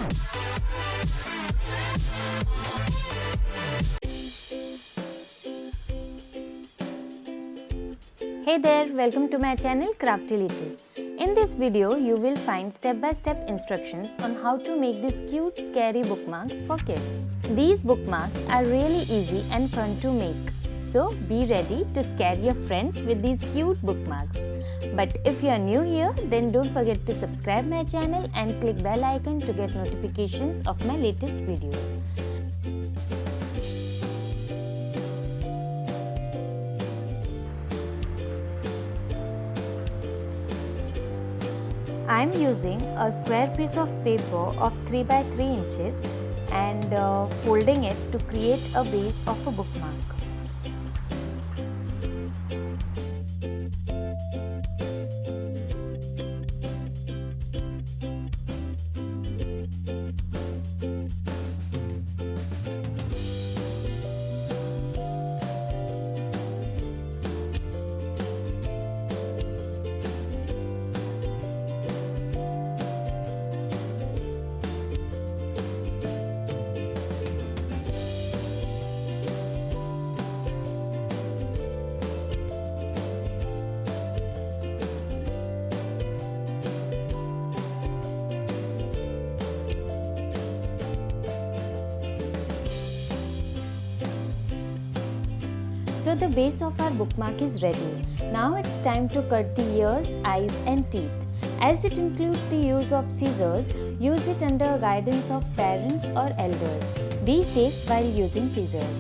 Hey there, welcome to my channel Crafty Little. In this video, you will find step-by-step instructions on how to make these cute scary bookmarks for kids. These bookmarks are really easy and fun to make. So be ready to scare your friends with these cute bookmarks. But if you are new here, then don't forget to subscribe my channel and click bell icon to get notifications of my latest videos. I am using a square piece of paper of 3 by 3 inches and folding it to create a base of a bookmark. So the base of our bookmark is ready. Now it's time to cut the ears, eyes and teeth. As it includes the use of scissors, use it under guidance of parents or elders. Be safe while using scissors.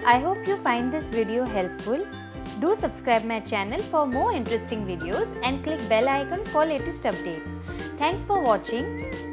I hope you find this video helpful. Do subscribe my channel for more interesting videos and click bell icon for latest updates. Thanks for watching.